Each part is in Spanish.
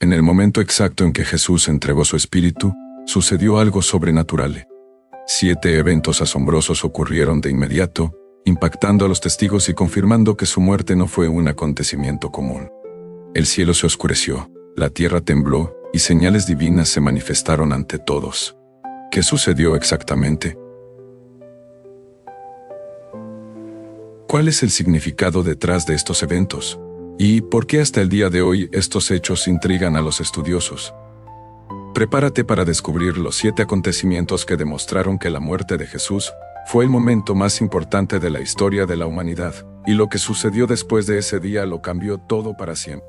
En el momento exacto en que Jesús entregó su espíritu, sucedió algo sobrenatural. 7 eventos asombrosos ocurrieron de inmediato, impactando a los testigos y confirmando que su muerte no fue un acontecimiento común. El cielo se oscureció, la tierra tembló y señales divinas se manifestaron ante todos. ¿Qué sucedió exactamente? ¿Cuál es el significado detrás de estos eventos? ¿Y por qué hasta el día de hoy estos hechos intrigan a los estudiosos? Prepárate para descubrir los 7 acontecimientos que demostraron que la muerte de Jesús fue el momento más importante de la historia de la humanidad, y lo que sucedió después de ese día lo cambió todo para siempre.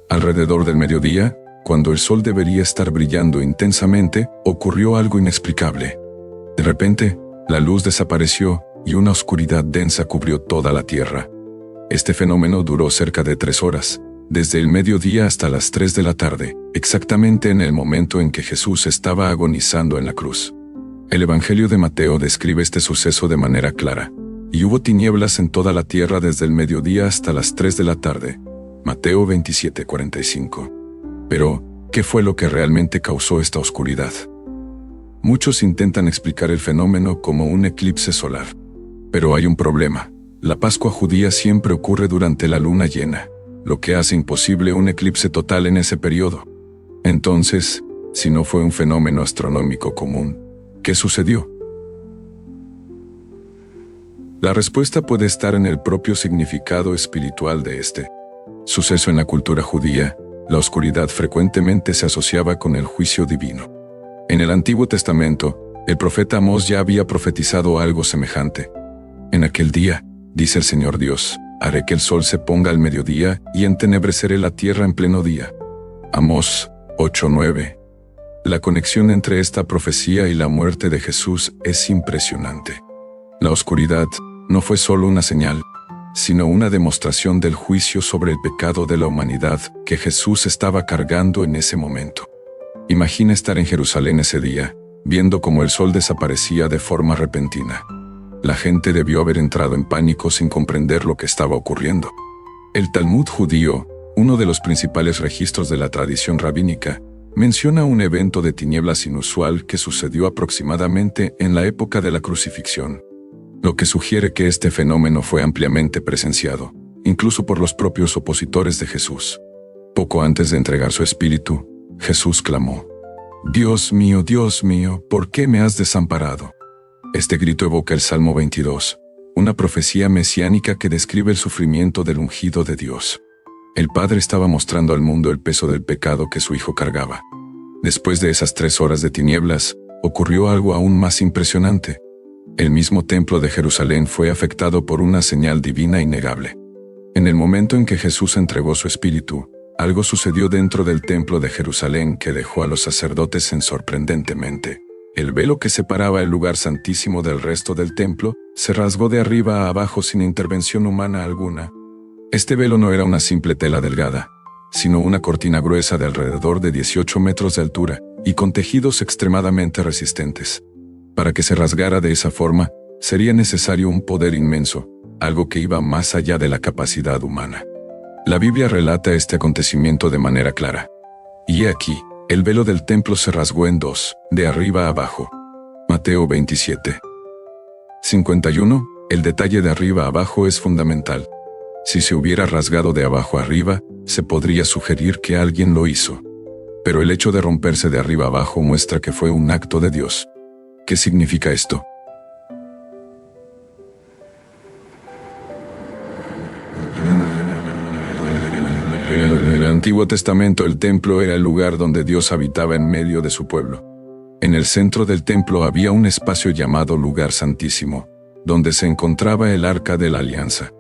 Alrededor del mediodía, cuando el sol debería estar brillando intensamente, ocurrió algo inexplicable. De repente, la luz desapareció y una oscuridad densa cubrió toda la tierra. Este fenómeno duró cerca de 3 horas, desde el mediodía hasta las 3 de la tarde, exactamente en el momento en que Jesús estaba agonizando en la cruz. El Evangelio de Mateo describe este suceso de manera clara. Y hubo tinieblas en toda la tierra desde el mediodía hasta las 3 de la tarde. Mateo 27:45. Pero, ¿qué fue lo que realmente causó esta oscuridad? Muchos intentan explicar el fenómeno como un eclipse solar. Pero hay un problema. La Pascua judía siempre ocurre durante la luna llena, lo que hace imposible un eclipse total en ese periodo. Entonces, si no fue un fenómeno astronómico común, ¿qué sucedió? La respuesta puede estar en el propio significado espiritual de este suceso. En la cultura judía, la oscuridad frecuentemente se asociaba con el juicio divino. En el Antiguo Testamento, el profeta Amós ya había profetizado algo semejante. En aquel día, dice el Señor Dios, haré que el sol se ponga al mediodía y entenebreceré la tierra en pleno día. Amós 8:9. La conexión entre esta profecía y la muerte de Jesús es impresionante. La oscuridad no fue solo una señal, sino una demostración del juicio sobre el pecado de la humanidad que Jesús estaba cargando en ese momento. Imagina estar en Jerusalén ese día, viendo cómo el sol desaparecía de forma repentina. La gente debió haber entrado en pánico sin comprender lo que estaba ocurriendo. El Talmud judío, uno de los principales registros de la tradición rabínica, menciona un evento de tinieblas inusual que sucedió aproximadamente en la época de la crucifixión, lo que sugiere que este fenómeno fue ampliamente presenciado, incluso por los propios opositores de Jesús. Poco antes de entregar su espíritu, Jesús clamó: Dios mío, ¿por qué me has desamparado? Este grito evoca el Salmo 22, una profecía mesiánica que describe el sufrimiento del ungido de Dios. El Padre estaba mostrando al mundo el peso del pecado que su Hijo cargaba. Después de esas 3 horas de tinieblas, ocurrió algo aún más impresionante. El mismo templo de Jerusalén fue afectado por una señal divina innegable. En el momento en que Jesús entregó su espíritu, algo sucedió dentro del templo de Jerusalén que dejó a los sacerdotes en sorprendentemente. El velo que separaba el lugar santísimo del resto del templo se rasgó de arriba a abajo sin intervención humana alguna. Este velo no era una simple tela delgada, sino una cortina gruesa de alrededor de 18 metros de altura y con tejidos extremadamente resistentes. Para que se rasgara de esa forma, sería necesario un poder inmenso, algo que iba más allá de la capacidad humana. La Biblia relata este acontecimiento de manera clara. Y he aquí, el velo del templo se rasgó en 2, de arriba a abajo. Mateo 27:51. El detalle de arriba a abajo es fundamental. Si se hubiera rasgado de abajo a arriba, se podría sugerir que alguien lo hizo. Pero el hecho de romperse de arriba a abajo muestra que fue un acto de Dios. ¿Qué significa esto? En el Antiguo Testamento, el templo era el lugar donde Dios habitaba en medio de su pueblo. En el centro del templo había un espacio llamado Lugar Santísimo, donde se encontraba el Arca de la Alianza.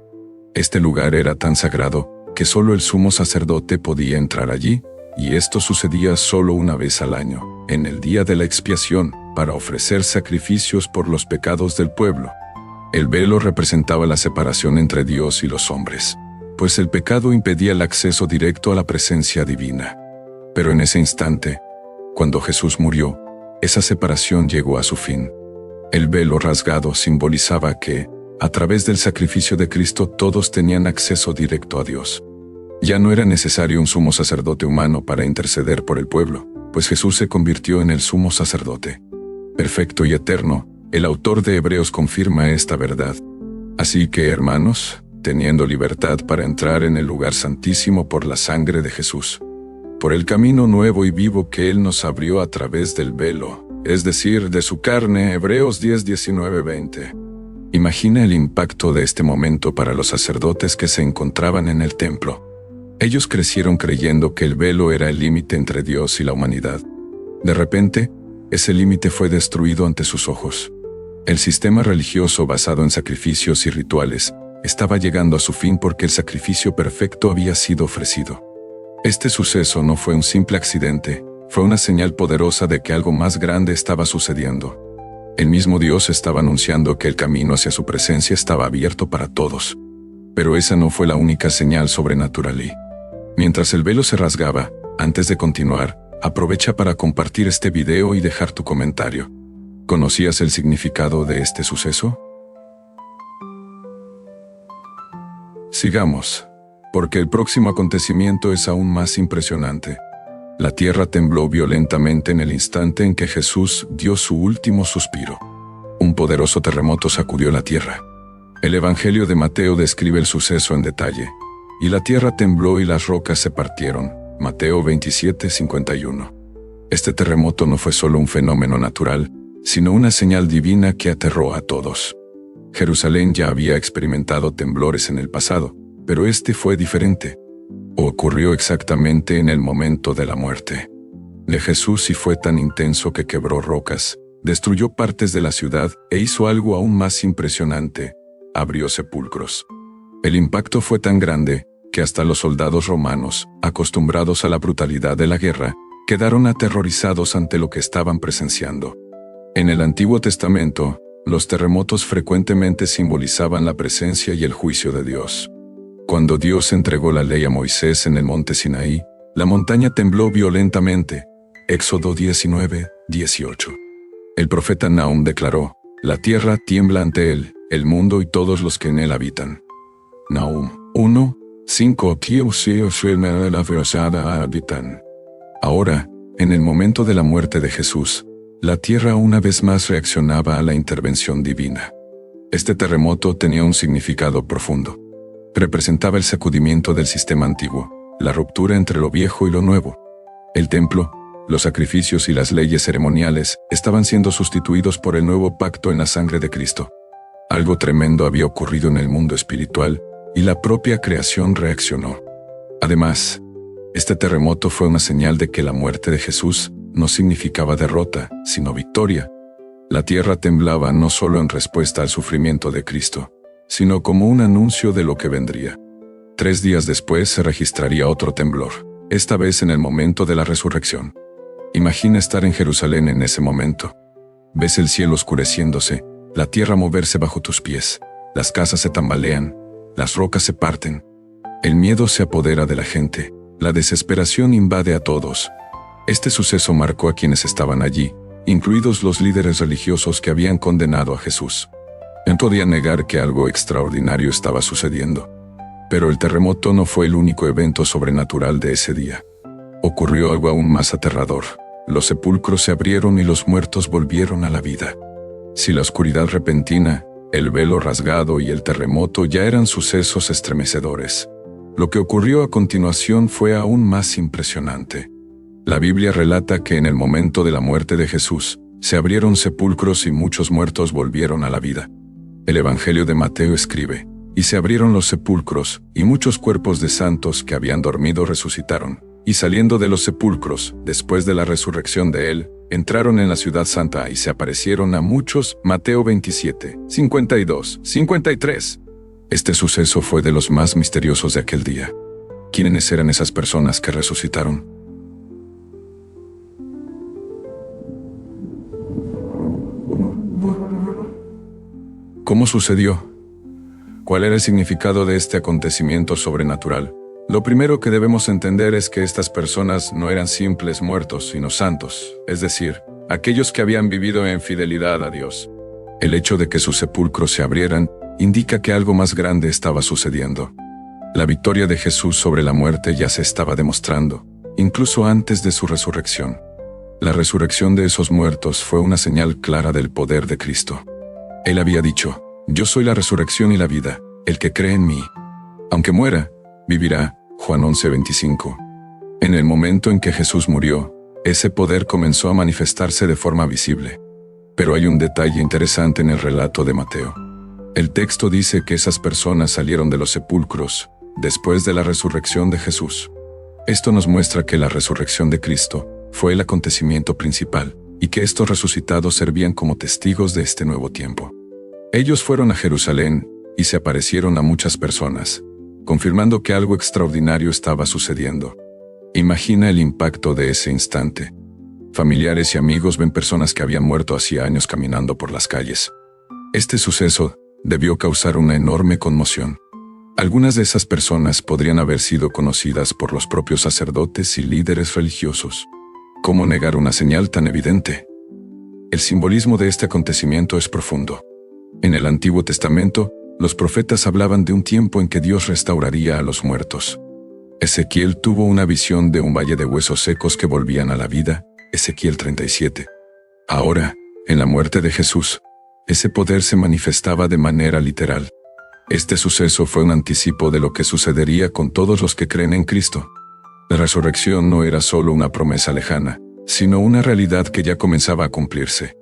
Este lugar era tan sagrado que solo el sumo sacerdote podía entrar allí, y esto sucedía solo una vez al año, en el día de la expiación, para ofrecer sacrificios por los pecados del pueblo. El velo representaba la separación entre Dios y los hombres, pues el pecado impedía el acceso directo a la presencia divina. Pero en ese instante, cuando Jesús murió, esa separación llegó a su fin. El velo rasgado simbolizaba que, a través del sacrificio de Cristo, todos tenían acceso directo a Dios. Ya no era necesario un sumo sacerdote humano para interceder por el pueblo, pues Jesús se convirtió en el sumo sacerdote. Perfecto y eterno, el autor de Hebreos confirma esta verdad. Así que, hermanos, teniendo libertad para entrar en el lugar santísimo por la sangre de Jesús, por el camino nuevo y vivo que Él nos abrió a través del velo, es decir, de su carne, Hebreos 10, 19, 20. Imagina el impacto de este momento para los sacerdotes que se encontraban en el templo. Ellos crecieron creyendo que el velo era el límite entre Dios y la humanidad. De repente, ese límite fue destruido ante sus ojos. El sistema religioso basado en sacrificios y rituales estaba llegando a su fin porque el sacrificio perfecto había sido ofrecido. Este suceso no fue un simple accidente, fue una señal poderosa de que algo más grande estaba sucediendo. El mismo Dios estaba anunciando que el camino hacia su presencia estaba abierto para todos. Pero esa no fue la única señal sobrenatural y, mientras el velo se rasgaba, antes de continuar, aprovecha para compartir este video y dejar tu comentario. ¿Conocías el significado de este suceso? Sigamos, porque el próximo acontecimiento es aún más impresionante. La tierra tembló violentamente en el instante en que Jesús dio su último suspiro. Un poderoso terremoto sacudió la tierra. El Evangelio de Mateo describe el suceso en detalle. Y la tierra tembló y las rocas se partieron. Mateo 27, 51. Este terremoto no fue solo un fenómeno natural, sino una señal divina que aterró a todos. Jerusalén ya había experimentado temblores en el pasado, pero este fue diferente. Ocurrió exactamente en el momento de la muerte de Jesús y fue tan intenso que quebró rocas, destruyó partes de la ciudad e hizo algo aún más impresionante: abrió sepulcros. El impacto fue tan grande que hasta los soldados romanos, acostumbrados a la brutalidad de la guerra, quedaron aterrorizados ante lo que estaban presenciando. En el Antiguo Testamento, los terremotos frecuentemente simbolizaban la presencia y el juicio de Dios. Cuando Dios entregó la ley a Moisés en el monte Sinaí, la montaña tembló violentamente. Éxodo 19, 18. El profeta Nahum declaró: la tierra tiembla ante él, el mundo y todos los que en él habitan. Nahum 1, 5. Ahora, en el momento de la muerte de Jesús, la tierra una vez más reaccionaba a la intervención divina. Este terremoto tenía un significado profundo. Representaba el sacudimiento del sistema antiguo, la ruptura entre lo viejo y lo nuevo. El templo, los sacrificios y las leyes ceremoniales estaban siendo sustituidos por el nuevo pacto en la sangre de Cristo. Algo tremendo había ocurrido en el mundo espiritual, y la propia creación reaccionó. Además, este terremoto fue una señal de que la muerte de Jesús no significaba derrota, sino victoria. La tierra temblaba no solo en respuesta al sufrimiento de Cristo, sino como un anuncio de lo que vendría. 3 días después se registraría otro temblor, esta vez en el momento de la resurrección. Imagina estar en Jerusalén en ese momento. Ves el cielo oscureciéndose, la tierra moverse bajo tus pies, las casas se tambalean, las rocas se parten. El miedo se apodera de la gente, la desesperación invade a todos. Este suceso marcó a quienes estaban allí, incluidos los líderes religiosos que habían condenado a Jesús. No podían negar que algo extraordinario estaba sucediendo. Pero el terremoto no fue el único evento sobrenatural de ese día. Ocurrió algo aún más aterrador. Los sepulcros se abrieron y los muertos volvieron a la vida. Si la oscuridad repentina, el velo rasgado y el terremoto ya eran sucesos estremecedores, lo que ocurrió a continuación fue aún más impresionante. La Biblia relata que en el momento de la muerte de Jesús, se abrieron sepulcros y muchos muertos volvieron a la vida. El Evangelio de Mateo escribe: y se abrieron los sepulcros, y muchos cuerpos de santos que habían dormido resucitaron, y saliendo de los sepulcros, después de la resurrección de él, entraron en la ciudad santa y se aparecieron a muchos. Mateo 27, 52, 53. Este suceso fue de los más misteriosos de aquel día. ¿Quiénes eran esas personas que resucitaron? ¿Cómo sucedió? ¿Cuál era el significado de este acontecimiento sobrenatural? Lo primero que debemos entender es que estas personas no eran simples muertos, sino santos, es decir, aquellos que habían vivido en fidelidad a Dios. El hecho de que sus sepulcros se abrieran indica que algo más grande estaba sucediendo. La victoria de Jesús sobre la muerte ya se estaba demostrando, incluso antes de su resurrección. La resurrección de esos muertos fue una señal clara del poder de Cristo. Él había dicho: «Yo soy la resurrección y la vida, el que cree en mí, aunque muera, vivirá». Juan 11:25. En el momento en que Jesús murió, ese poder comenzó a manifestarse de forma visible. Pero hay un detalle interesante en el relato de Mateo. El texto dice que esas personas salieron de los sepulcros después de la resurrección de Jesús. Esto nos muestra que la resurrección de Cristo fue el acontecimiento principal y que estos resucitados servían como testigos de este nuevo tiempo. Ellos fueron a Jerusalén y se aparecieron a muchas personas, confirmando que algo extraordinario estaba sucediendo. Imagina el impacto de ese instante. Familiares y amigos ven personas que habían muerto hacía años caminando por las calles. Este suceso debió causar una enorme conmoción. Algunas de esas personas podrían haber sido conocidas por los propios sacerdotes y líderes religiosos. ¿Cómo negar una señal tan evidente? El simbolismo de este acontecimiento es profundo. En el Antiguo Testamento, los profetas hablaban de un tiempo en que Dios restauraría a los muertos. Ezequiel tuvo una visión de un valle de huesos secos que volvían a la vida, Ezequiel 37. Ahora, en la muerte de Jesús, ese poder se manifestaba de manera literal. Este suceso fue un anticipo de lo que sucedería con todos los que creen en Cristo. La resurrección no era solo una promesa lejana, sino una realidad que ya comenzaba a cumplirse.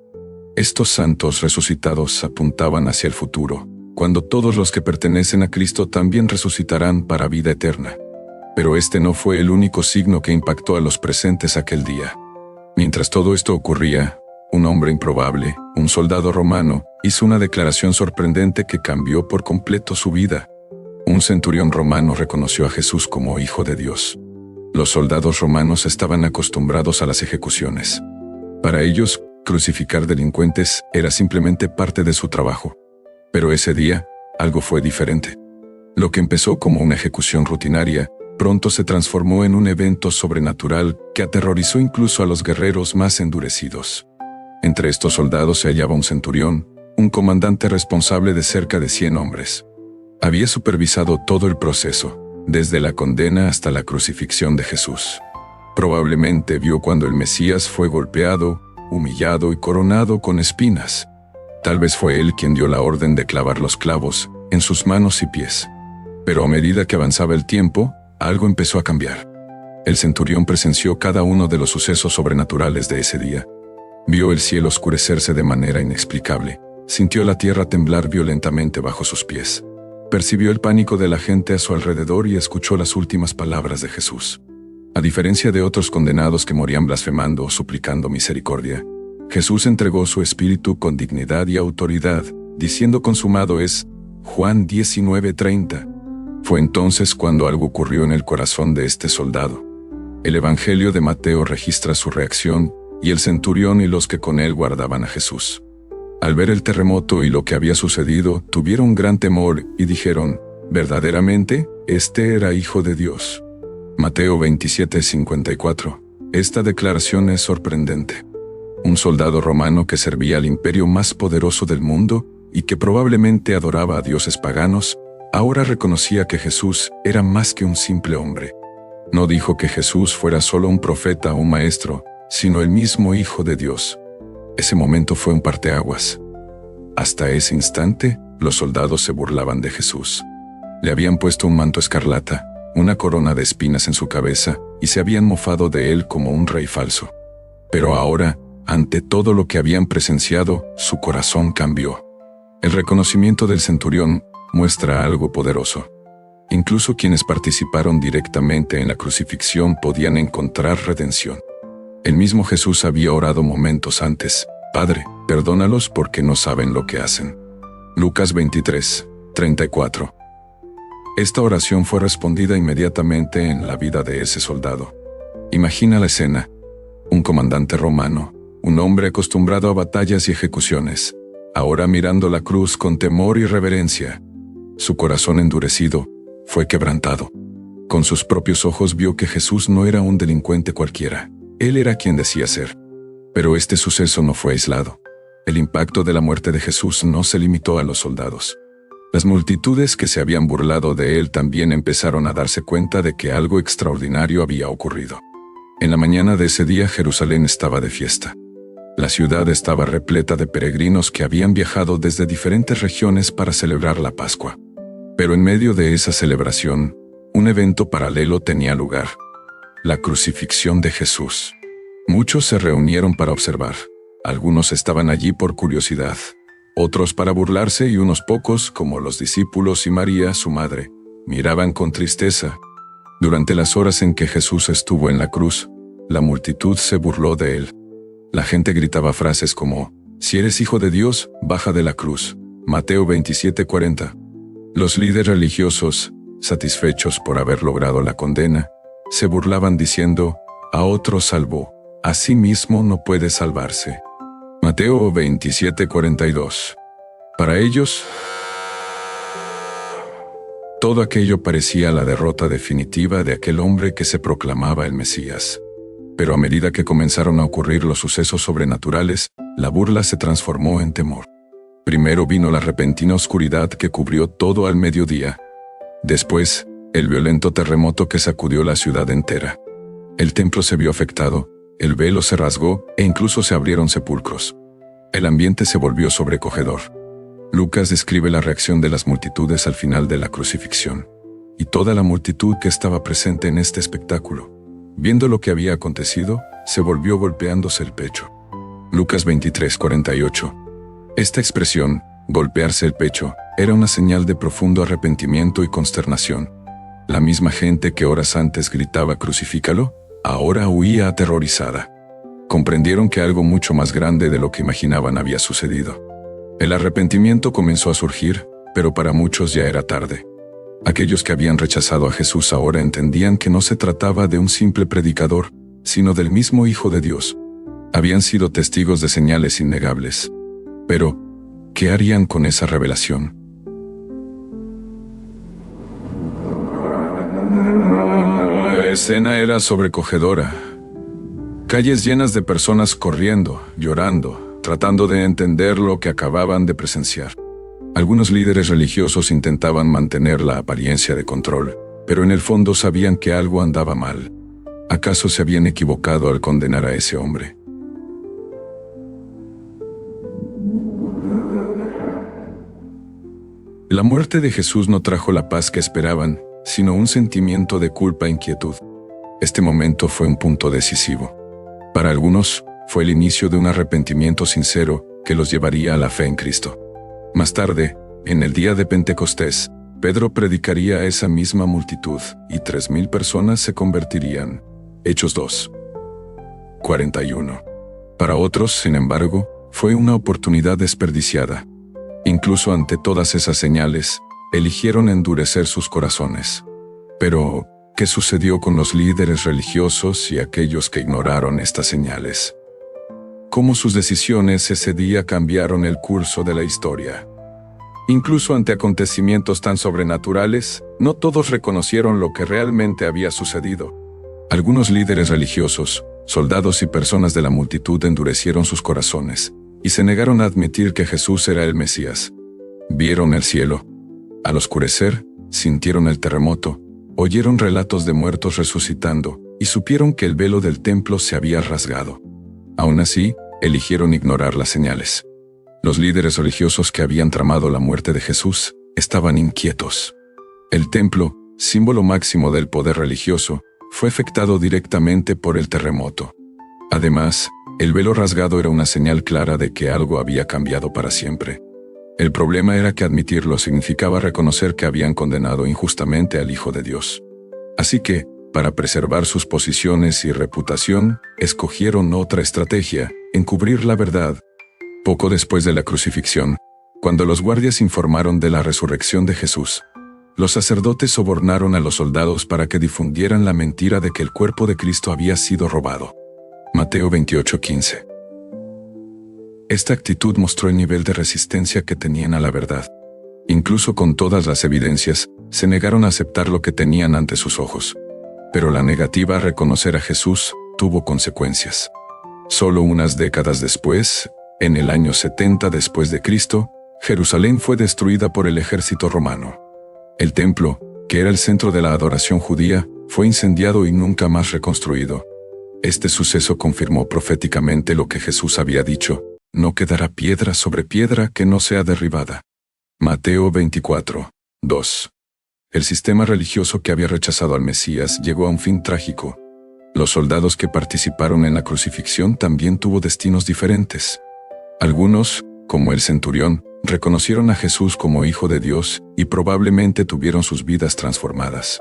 Estos santos resucitados apuntaban hacia el futuro, cuando todos los que pertenecen a Cristo también resucitarán para vida eterna. Pero este no fue el único signo que impactó a los presentes aquel día. Mientras todo esto ocurría, un hombre improbable, un soldado romano, hizo una declaración sorprendente que cambió por completo su vida. Un centurión romano reconoció a Jesús como Hijo de Dios. Los soldados romanos estaban acostumbrados a las ejecuciones. Para ellos, crucificar delincuentes era simplemente parte de su trabajo. Pero ese día, algo fue diferente. Lo que empezó como una ejecución rutinaria, pronto se transformó en un evento sobrenatural que aterrorizó incluso a los guerreros más endurecidos. Entre estos soldados se hallaba un centurión, un comandante responsable de cerca de 100 hombres. Había supervisado todo el proceso, desde la condena hasta la crucifixión de Jesús. Probablemente vio cuando el Mesías fue golpeado, humillado y coronado con espinas. Tal vez fue él quien dio la orden de clavar los clavos en sus manos y pies. Pero a medida que avanzaba el tiempo, algo empezó a cambiar. El centurión presenció cada uno de los sucesos sobrenaturales de ese día. Vio el cielo oscurecerse de manera inexplicable, sintió la tierra temblar violentamente bajo sus pies. Percibió el pánico de la gente a su alrededor y escuchó las últimas palabras de Jesús. A diferencia de otros condenados que morían blasfemando o suplicando misericordia, Jesús entregó su espíritu con dignidad y autoridad, diciendo consumado es, Juan 19:30. Fue entonces cuando algo ocurrió en el corazón de este soldado. El Evangelio de Mateo registra su reacción, y el centurión y los que con él guardaban a Jesús. Al ver el terremoto y lo que había sucedido, tuvieron gran temor y dijeron, verdaderamente, este era Hijo de Dios. Mateo 27:54. Esta declaración es sorprendente. Un soldado romano que servía al imperio más poderoso del mundo y que probablemente adoraba a dioses paganos, ahora reconocía que Jesús era más que un simple hombre. No dijo que Jesús fuera solo un profeta o un maestro, sino el mismo Hijo de Dios. Ese momento fue un parteaguas. Hasta ese instante, los soldados se burlaban de Jesús. Le habían puesto un manto escarlata, una corona de espinas en su cabeza, y se habían mofado de él como un rey falso. Pero ahora, ante todo lo que habían presenciado, su corazón cambió. El reconocimiento del centurión muestra algo poderoso. Incluso quienes participaron directamente en la crucifixión podían encontrar redención. El mismo Jesús había orado momentos antes, Padre, perdónalos porque no saben lo que hacen. Lucas 23:34. Esta oración fue respondida inmediatamente en la vida de ese soldado. Imagina la escena. Un comandante romano, un hombre acostumbrado a batallas y ejecuciones, ahora mirando la cruz con temor y reverencia. Su corazón endurecido fue quebrantado. Con sus propios ojos vio que Jesús no era un delincuente cualquiera. Él era quien decía ser. Pero este suceso no fue aislado. El impacto de la muerte de Jesús no se limitó a los soldados. Las multitudes que se habían burlado de él también empezaron a darse cuenta de que algo extraordinario había ocurrido. En la mañana de ese día Jerusalén estaba de fiesta. La ciudad estaba repleta de peregrinos que habían viajado desde diferentes regiones para celebrar la Pascua. Pero en medio de esa celebración, un evento paralelo tenía lugar: la crucifixión de Jesús. Muchos se reunieron para observar. Algunos estaban allí por curiosidad, otros para burlarse, y unos pocos, como los discípulos y María, su madre, miraban con tristeza. Durante las horas en que Jesús estuvo en la cruz, la multitud se burló de él. La gente gritaba frases como: «Si eres hijo de Dios, baja de la cruz». Mateo 27:40. Los líderes religiosos, satisfechos por haber logrado la condena, se burlaban diciendo: «A otro salvó, a sí mismo no puede salvarse». Mateo 27:42. Para ellos, todo aquello parecía la derrota definitiva de aquel hombre que se proclamaba el Mesías. Pero a medida que comenzaron a ocurrir los sucesos sobrenaturales, la burla se transformó en temor. Primero vino la repentina oscuridad que cubrió todo al mediodía. Después, el violento terremoto que sacudió la ciudad entera. El templo se vio afectado, el velo se rasgó e incluso se abrieron sepulcros. El ambiente se volvió sobrecogedor. Lucas describe la reacción de las multitudes al final de la crucifixión. Y toda la multitud que estaba presente en este espectáculo, viendo lo que había acontecido, se volvió golpeándose el pecho. Lucas 23:48. Esta expresión, golpearse el pecho, era una señal de profundo arrepentimiento y consternación. La misma gente que horas antes gritaba «crucifícalo», ahora huía aterrorizada. Comprendieron que algo mucho más grande de lo que imaginaban había sucedido. El arrepentimiento comenzó a surgir, pero para muchos ya era tarde. Aquellos que habían rechazado a Jesús ahora entendían que no se trataba de un simple predicador, sino del mismo Hijo de Dios. Habían sido testigos de señales innegables. Pero, ¿qué harían con esa revelación? La escena era sobrecogedora. Calles llenas de personas corriendo, llorando, tratando de entender lo que acababan de presenciar. Algunos líderes religiosos intentaban mantener la apariencia de control, pero en el fondo sabían que algo andaba mal. ¿Acaso se habían equivocado al condenar a ese hombre? La muerte de Jesús no trajo la paz que esperaban, sino un sentimiento de culpa e inquietud. Este momento fue un punto decisivo. Para algunos, fue el inicio de un arrepentimiento sincero que los llevaría a la fe en Cristo. Más tarde, en el día de Pentecostés, Pedro predicaría a esa misma multitud y 3,000 personas se convertirían. Hechos 2:41. Para otros, sin embargo, fue una oportunidad desperdiciada. Incluso ante todas esas señales, eligieron endurecer sus corazones. Pero, ¿qué sucedió con los líderes religiosos y aquellos que ignoraron estas señales? ¿Cómo sus decisiones ese día cambiaron el curso de la historia? Incluso ante acontecimientos tan sobrenaturales, no todos reconocieron lo que realmente había sucedido. Algunos líderes religiosos, soldados y personas de la multitud endurecieron sus corazones y se negaron a admitir que Jesús era el Mesías. Vieron el cielo. Al oscurecer, sintieron el terremoto, oyeron relatos de muertos resucitando y supieron que el velo del templo se había rasgado. Aún así, eligieron ignorar las señales. Los líderes religiosos que habían tramado la muerte de Jesús estaban inquietos. El templo, símbolo máximo del poder religioso, fue afectado directamente por el terremoto. Además, el velo rasgado era una señal clara de que algo había cambiado para siempre. El problema era que admitirlo significaba reconocer que habían condenado injustamente al Hijo de Dios. Así que, para preservar sus posiciones y reputación, escogieron otra estrategia: encubrir la verdad. Poco después de la crucifixión, cuando los guardias informaron de la resurrección de Jesús, los sacerdotes sobornaron a los soldados para que difundieran la mentira de que el cuerpo de Cristo había sido robado. Mateo 28:15. Esta actitud mostró el nivel de resistencia que tenían a la verdad. Incluso con todas las evidencias, se negaron a aceptar lo que tenían ante sus ojos. Pero la negativa a reconocer a Jesús tuvo consecuencias. Solo unas décadas después, en el año 70 después de Cristo, Jerusalén fue destruida por el ejército romano. El templo, que era el centro de la adoración judía, fue incendiado y nunca más reconstruido. Este suceso confirmó proféticamente lo que Jesús había dicho: no quedará piedra sobre piedra que no sea derribada. Mateo 24, 2. El sistema religioso que había rechazado al Mesías llegó a un fin trágico. Los soldados que participaron en la crucifixión también tuvo destinos diferentes. Algunos, como el centurión, reconocieron a Jesús como Hijo de Dios y probablemente tuvieron sus vidas transformadas.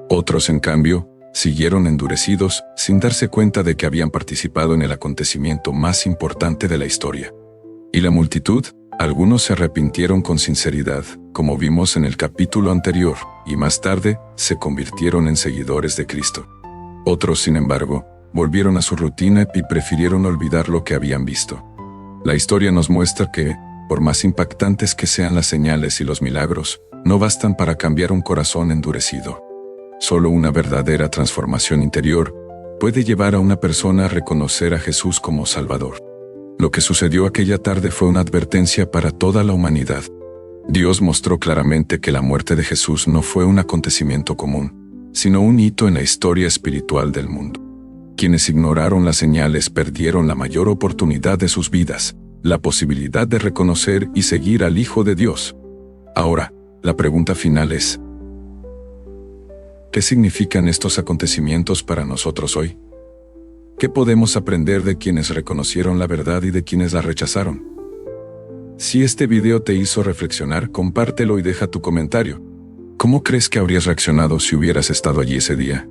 Otros, en cambio, siguieron endurecidos sin darse cuenta de que habían participado en el acontecimiento más importante de la historia. ¿Y la multitud? Algunos se arrepintieron con sinceridad, como vimos en el capítulo anterior, y más tarde se convirtieron en seguidores de Cristo. Otros, sin embargo, volvieron a su rutina y prefirieron olvidar lo que habían visto. La historia nos muestra que, por más impactantes que sean las señales y los milagros, no bastan para cambiar un corazón endurecido. Solo una verdadera transformación interior puede llevar a una persona a reconocer a Jesús como Salvador. Lo que sucedió aquella tarde fue una advertencia para toda la humanidad. Dios mostró claramente que la muerte de Jesús no fue un acontecimiento común, sino un hito en la historia espiritual del mundo. Quienes ignoraron las señales perdieron la mayor oportunidad de sus vidas, la posibilidad de reconocer y seguir al Hijo de Dios. Ahora, la pregunta final es: ¿qué significan estos acontecimientos para nosotros hoy? ¿Qué podemos aprender de quienes reconocieron la verdad y de quienes la rechazaron? Si este video te hizo reflexionar, compártelo y deja tu comentario. ¿Cómo crees que habrías reaccionado si hubieras estado allí ese día?